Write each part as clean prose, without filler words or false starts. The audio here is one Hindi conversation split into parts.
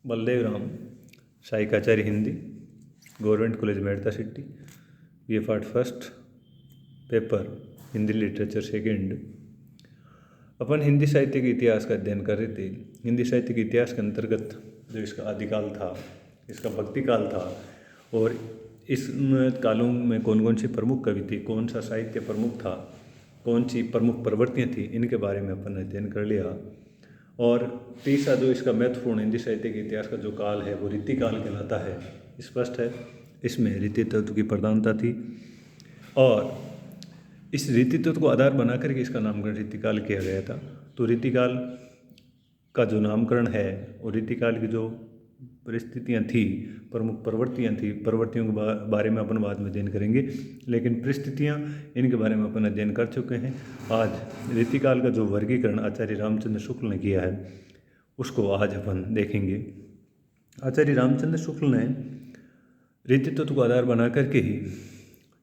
बलदेव राम, सहायकाचार्य Hindi, government college Merta city, ये part first, paper Hindi literature second. अपन हिंदी साहित्य के इतिहास का अध्ययन कर रहे थे। हिंदी साहित्य के इतिहास के अंतर्गत जो इसका आदिकाल था, इसका भक्ति काल था, और इस कालों में कौन कौन सी प्रमुख कवि थी, कौन सा साहित्य प्रमुख था, कौन सी प्रमुख प्रवृत्तियाँ थी, इनके बारे में अपन अध्ययन कर लिया। और तीसरा जो इसका महत्वपूर्ण हिंदी साहित्य के इतिहास का जो काल है वो रीति काल कहलाता है। स्पष्ट है, इसमें रीति तत्व की प्रधानता थी, और इस रीति तत्व को आधार बना करके इसका नामकरण रीतिकाल किया गया था। तो रीतिकाल का जो नामकरण है और रीतिकाल की जो परिस्थितियाँ थी, प्रमुख प्रवृत्तियाँ थी, प्रवृत्तियों के बारे में अपन बाद में अध्ययन करेंगे, लेकिन परिस्थितियाँ इनके बारे में अपन अध्ययन कर चुके हैं। आज रीतिकाल का जो वर्गीकरण आचार्य रामचंद्र शुक्ल ने किया है उसको आज अपन देखेंगे। आचार्य रामचंद्र शुक्ल ने रीति तत्व को आधार बना करके ही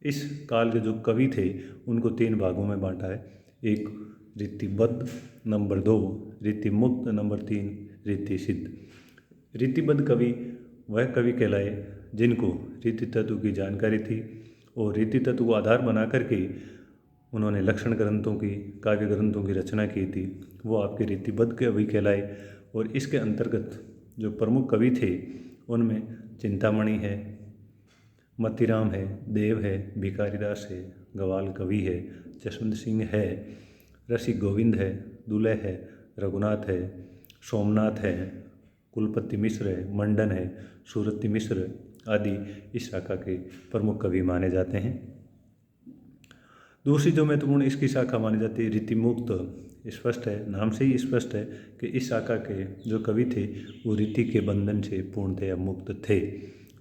इस काल के जो कवि थे उनको 3 भागों में बांटा है। एक रीतिबद्ध, नंबर 2 रीतिमुक्त, नंबर 3 रीतिसिद्ध। रीतिबद्ध कवि वह कवि कहलाए जिनको रीति तत्व की जानकारी थी और रीति तत्व को आधार बना करके उन्होंने लक्षण ग्रंथों की, काव्य ग्रंथों की रचना की थी, वो आपके रीतिबद्ध कवि कहलाए। और इसके अंतर्गत जो प्रमुख कवि थे उनमें चिंतामणि है, मतीराम है, देव है, भिखारीदास है, गवाल कवि है, जसवंत सिंह है, रसिक गोविंद है, दुलह है, रघुनाथ है, सोमनाथ है, कुलपति मिश्र है, मंडन है, सूरती मिश्र आदि इस शाखा के प्रमुख कवि माने जाते हैं। दूसरी जो महत्वपूर्ण इसकी शाखा मानी जाती है रीतिमुक्त। स्पष्ट है, नाम से ही स्पष्ट है कि इस शाखा के जो कवि थे वो रीति के बंधन से पूर्णतया मुक्त थे।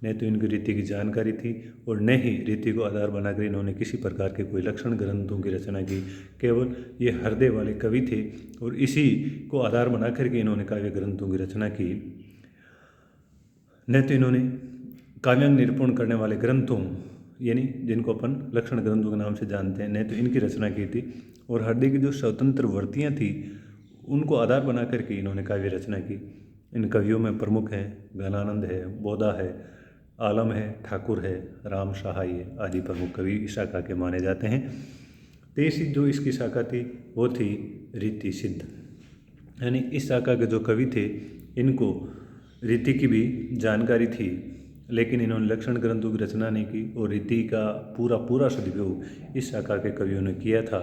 न तो इनकी रीति की जानकारी थी और न ही रीति को आधार बनाकर इन्होंने किसी प्रकार के कोई लक्षण ग्रंथों की रचना की। केवल ये हृदय वाले कवि थे और इसी को आधार बना करके इन्होंने काव्य ग्रंथों की रचना की। न तो इन्होंने काव्यांग निरूपण करने वाले ग्रंथों, यानी जिनको अपन लक्षण ग्रंथों के नाम से जानते हैं, न तो इनकी रचना की थी, और हृदय की जो स्वतंत्र वृत्तियाँ थी उनको आधार बना करके इन्होंने काव्य रचना की। इन कवियों में प्रमुख हैं ज्ञानानंद है, बोधा है, आलम है, ठाकुर है, राम सहाय आदि प्रमुख कवि इस शाखा के माने जाते हैं। तीसरी जो इसकी शाखा थी वो थी रीति सिद्ध, यानी इस शाखा के जो कवि थे इनको रीति की भी जानकारी थी, लेकिन इन्होंने लक्षण ग्रंथों की रचना नहीं की और रीति का पूरा सदुपयोग इस शाखा के कवियों ने किया था।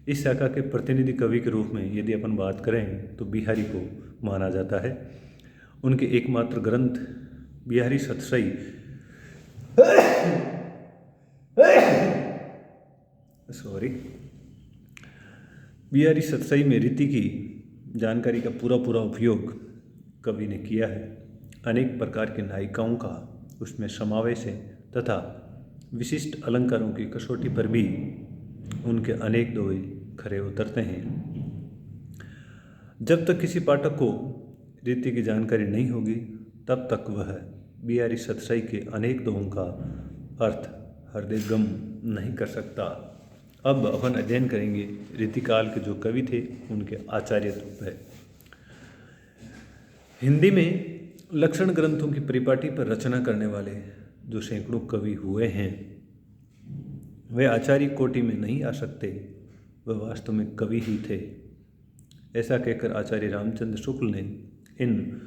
इस शाखा के प्रतिनिधि कवि के रूप में यदि अपन बात करें तो बिहारी को माना जाता है। उनके एकमात्र ग्रंथ बिहारी सतसई बिहारी सतसई में रीति की जानकारी का पूरा उपयोग कवि ने किया है। अनेक प्रकार की नायिकाओं का उसमें समावेश है तथा विशिष्ट अलंकारों की कसौटी पर भी उनके अनेक दोहे खरे उतरते हैं। जब तक किसी पाठक को रीति की जानकारी नहीं होगी तब तक वह बिहारी सतसई के अनेक दोहों का अर्थ हृदयगम नहीं कर सकता। अब अपन अध्ययन करेंगे रीतिकाल के जो कवि थे उनके आचार्यत्व है। हिंदी में लक्षण ग्रंथों की परिपाटी पर रचना करने वाले जो सैकड़ों कवि हुए हैं वे आचार्य कोटि में नहीं आ सकते, वह वास्तव में कवि ही थे। ऐसा कहकर आचार्य रामचंद्र शुक्ल ने इन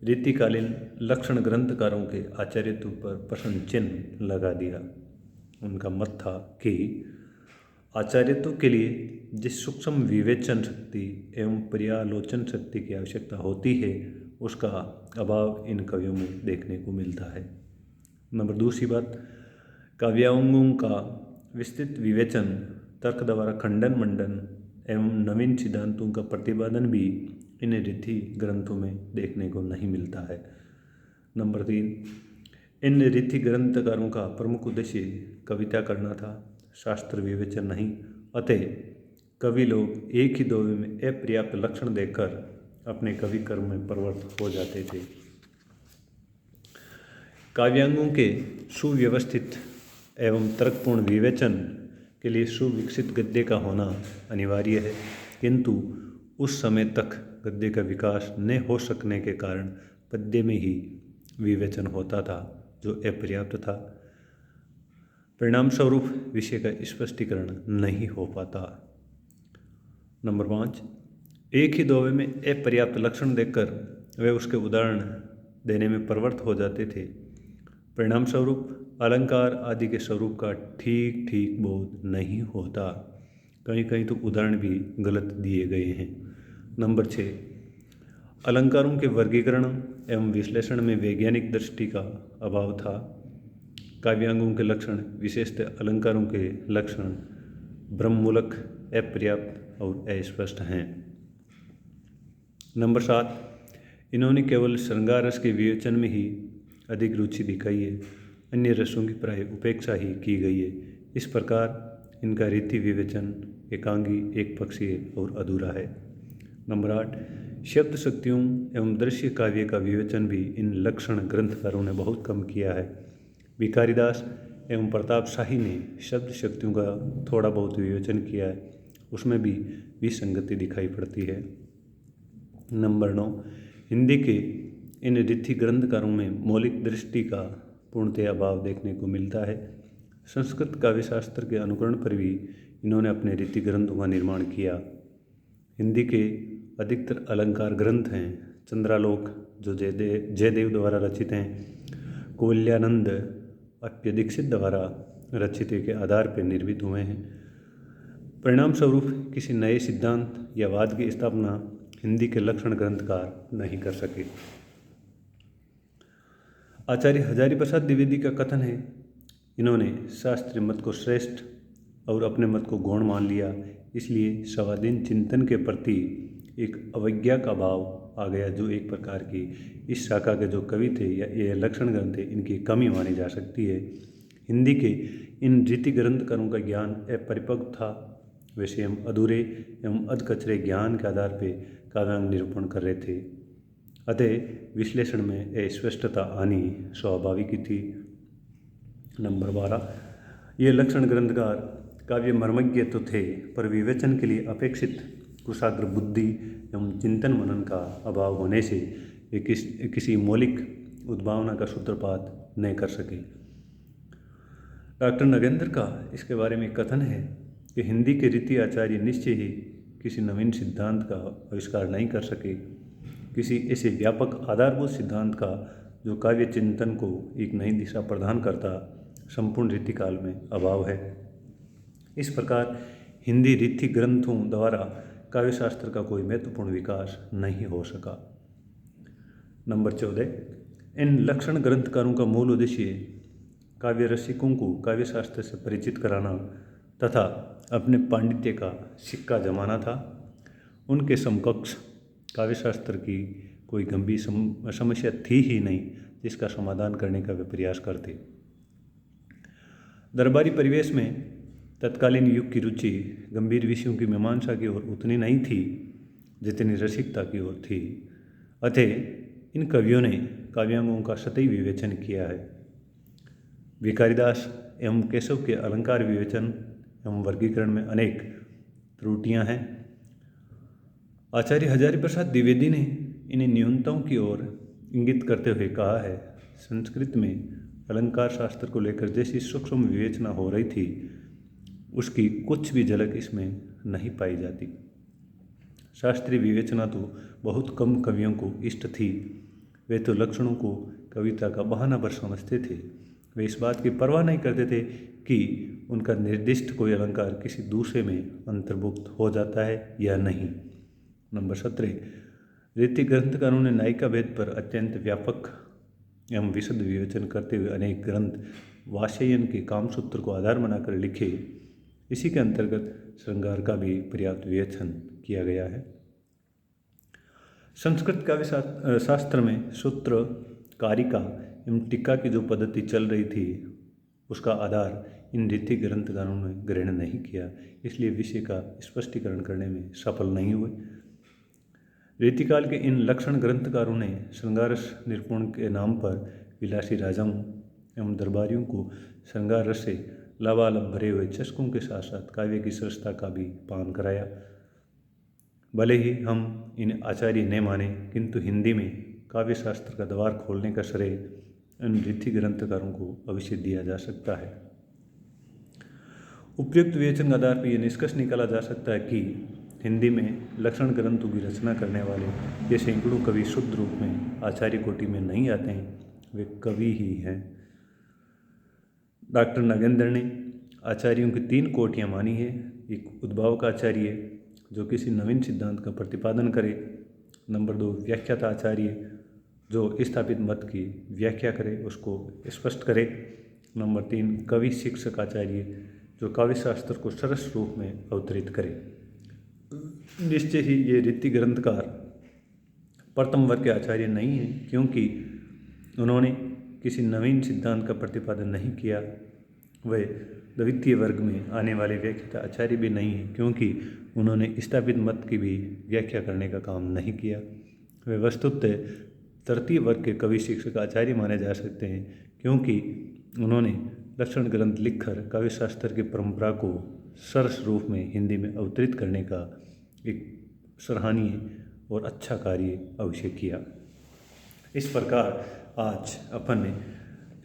रीतिकालीन लक्षण ग्रंथकारों के आचार्यत्व पर प्रश्न चिन्ह लगा दिया। उनका मत था कि आचार्यत्व के लिए जिस सूक्ष्म विवेचन शक्ति एवं पर्यालोचन शक्ति की आवश्यकता होती है उसका अभाव इन कवियों में देखने को मिलता है। नंबर दूसरी बात, काव्यांगों का विस्तृत विवेचन, तर्क द्वारा खंडन मंडन एवं नवीन सिद्धांतों का प्रतिपादन भी इन रीति ग्रंथों में देखने को नहीं मिलता है। नंबर 3, इन रीति ग्रंथकारों का प्रमुख उद्देश्य कविता करना था, शास्त्र विवेचन नहीं। अतः कवि लोग एक ही दोहे में अपर्याप्त लक्षण देकर अपने कवि कर्म में प्रवृत्त हो जाते थे। काव्यांगों के सुव्यवस्थित एवं तर्कपूर्ण विवेचन के लिए सुविकसित गद्य का होना अनिवार्य है, किंतु उस समय तक गद्य का विकास न हो सकने के कारण पद्य में ही विवेचन होता था, जो अपर्याप्त था। परिणाम स्वरूप विषय का स्पष्टीकरण नहीं हो पाता। नंबर 5, एक ही दोहे में अपर्याप्त लक्षण देखकर वे उसके उदाहरण देने में प्रवृत्त हो जाते थे। परिणाम स्वरूप अलंकार आदि के स्वरूप का ठीक ठीक बोध नहीं होता। कहीं कहीं तो उदाहरण भी गलत दिए गए हैं। नंबर 6, अलंकारों के वर्गीकरण एवं विश्लेषण में वैज्ञानिक दृष्टि का अभाव था। काव्यांगों के लक्षण, विशेषतः अलंकारों के लक्षण भ्रममूलक, अपर्याप्त और अस्पष्ट हैं। नंबर 7, इन्होंने केवल श्रृंगार रस के विवेचन में ही अधिक रुचि दिखाई है, अन्य रसों की प्राय उपेक्षा ही की गई है। इस प्रकार इनका रीति विवेचन एकांगी, एक पक्षीय और अधूरा है। नंबर 8, शब्द शक्तियों एवं दृश्य काव्य का विवेचन भी इन लक्षण ग्रंथकारों ने बहुत कम किया है। भिखारीदास एवं प्रताप शाही ने शब्द शक्तियों का थोड़ा बहुत विवेचन किया है, उसमें भी विसंगति दिखाई पड़ती है। नंबर 9, हिंदी के इन रीति ग्रंथकारों में मौलिक दृष्टि का पूर्णतः अभाव देखने को मिलता है। संस्कृत काव्यशास्त्र के अनुकरण पर भी इन्होंने अपने रीति ग्रंथों का निर्माण किया। हिंदी के अधिकतर अलंकार ग्रंथ हैं चंद्रालोक, जो जयदेव द्वारा रचित हैं, कोल्यानंद अप्य दीक्षित द्वारा रचित के आधार पर निर्मित हुए हैं। परिणाम स्वरूप किसी नए सिद्धांत या वाद की स्थापना हिंदी के लक्षण ग्रंथकार नहीं कर सके। आचार्य हजारीप्रसाद द्विवेदी का कथन है, इन्होंने शास्त्रीय मत को श्रेष्ठ और अपने मत को गौण मान लिया, इसलिए स्वाधीन चिंतन के प्रति एक अवज्ञा का भाव आ गया, जो एक प्रकार की इस शाखा के जो कवि थे या ये लक्षण ग्रंथ थे, इनकी कमी मानी जा सकती है। हिंदी के इन रीति ग्रंथकारों का ज्ञान अपरिपक्व था। वे स्वयं अधूरे एवं अधकचरे ज्ञान के आधार पर काव्यांग निरूपण कर रहे थे, अतः विश्लेषण में अस्पष्टता आनी स्वाभाविक थी। नंबर 12, ये लक्षण ग्रंथकार काव्य मर्मज्ञ तो थे, पर विवेचन के लिए अपेक्षित कुशाग्र बुद्धि एवं चिंतन मनन का अभाव होने से वे किसी मौलिक उद्भावना का सूत्रपात नहीं कर सके। डॉक्टर नगेंद्र का इसके बारे में कथन है कि हिंदी के रीति आचार्य निश्चय ही किसी नवीन सिद्धांत का आविष्कार नहीं कर सके, किसी ऐसे व्यापक आधारभूत सिद्धांत का जो काव्य चिंतन को एक नई दिशा प्रदान करता संपूर्ण रीतिकाल में अभाव है। इस प्रकार हिंदी रीति ग्रंथों द्वारा काव्यशास्त्र का कोई महत्वपूर्ण विकास नहीं हो सका। नंबर 14, इन लक्षण ग्रंथकारों का मूल उद्देश्य काव्य रसिकों को काव्यशास्त्र से परिचित कराना तथा अपने पांडित्य का सिक्का जमाना था। उनके समकक्ष काव्यशास्त्र की कोई गंभीर समस्या थी ही नहीं जिसका समाधान करने का वे प्रयास करते। दरबारी परिवेश में तत्कालीन युग की रुचि गंभीर विषयों की मीमांसा की ओर उतनी नहीं थी जितनी रसिकता की ओर थी, अतः इन कवियों ने काव्यांगों का सतही विवेचन किया है। भिखारीदास एवं केशव के अलंकार विवेचन एवं वर्गीकरण में अनेक त्रुटियां हैं। आचार्य हजारीप्रसाद द्विवेदी ने इन्हें न्यूनताओं की ओर इंगित करते हुए कहा है, संस्कृत में अलंकार शास्त्र को लेकर जैसी सूक्ष्म विवेचना हो रही थी उसकी कुछ भी झलक इसमें नहीं पाई जाती। शास्त्रीय विवेचना तो बहुत कम कवियों को इष्ट थी। वे तो लक्षणों को कविता का बहाना भर समझते थे। वे इस बात की परवाह नहीं करते थे कि उनका निर्दिष्ट कोई अलंकार किसी दूसरे में अंतर्भुक्त हो जाता है या नहीं। नंबर 17, रीति ग्रंथकारों ने नायिका भेद पर अत्यंत व्यापक एवं विशद विवेचन करते हुए अनेक ग्रंथ वात्स्यायन के कामसूत्र को आधार बनाकर लिखे। इसी के अंतर्गत श्रृंगार का भी पर्याप्त विवेचन किया गया है। संस्कृत काव्य शास्त्र में सूत्र, कारिका एवं टीका की जो पद्धति चल रही थी उसका आधार इन रीति ग्रंथकारों ने ग्रहण नहीं किया, इसलिए विषय का स्पष्टीकरण करने में सफल नहीं हुए। रीतिकाल के इन लक्षण ग्रंथकारों ने श्रृंगार रस निरूपण के नाम पर विलासी राजाओं एवं दरबारियों को श्रृंगार रस से लबालब भरे हुए चस्कों के साथ साथ काव्य की सरसता का भी पान कराया। भले ही हम इन आचार्य न माने, किंतु हिंदी में काव्य शास्त्र का द्वार खोलने का श्रेय इन रीति ग्रंथकारों को अवश्य दिया जा सकता है। उपयुक्त विवेचन के आधार पर यह निष्कर्ष निकाला जा सकता है कि हिंदी में लक्षण ग्रंथों की रचना करने वाले ये सैकड़ों कवि शुद्ध रूप में आचार्य कोटि में नहीं आते हैं, वे कवि ही हैं। डॉक्टर नागेंद्र ने आचार्यों की 3 कोटियाँ मानी है। एक उद्भावक आचार्य जो किसी नवीन सिद्धांत का प्रतिपादन करे, नंबर 2 व्याख्याता आचार्य जो स्थापित मत की व्याख्या करे, उसको स्पष्ट करे, नंबर 3 कवि शिक्षक आचार्य जो काव्य शास्त्र को सरस रूप में अवतरित करे। निश्चय ही ये रीति ग्रंथकार प्रथम वर्ग के आचार्य नहीं हैं, क्योंकि उन्होंने किसी नवीन सिद्धांत का प्रतिपादन नहीं किया। वे द्वितीय वर्ग में आने वाले व्याख्याता आचार्य भी नहीं हैं, क्योंकि उन्होंने स्थापित मत की भी व्याख्या करने का काम नहीं किया। वे वस्तुतः तृतीय वर्ग के कवि शिक्षक आचार्य माने जा सकते हैं, क्योंकि उन्होंने लक्षण ग्रंथ लिखकर काव्य शास्त्र की परंपरा को सरस रूप में हिंदी में अवतरित करने का एक सराहनीय और अच्छा कार्य अवश्य किया। इस प्रकार आज अपन ने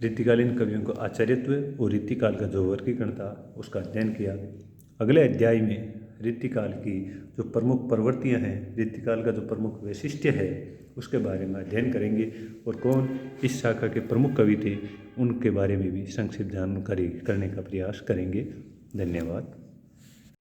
रीतिकालीन कवियों को आचार्यत्व और रीतिकाल का जो वर्गीकरण था उसका अध्ययन किया। अगले अध्याय में रीतिकाल की जो प्रमुख प्रवृत्तियां हैं, रीतिकाल का जो प्रमुख वैशिष्ट्य है, उसके बारे में अध्ययन करेंगे और कौन इस शाखा के प्रमुख कवि थे उनके बारे में भी संक्षिप्त जानकारी करने का प्रयास करेंगे। धन्यवाद।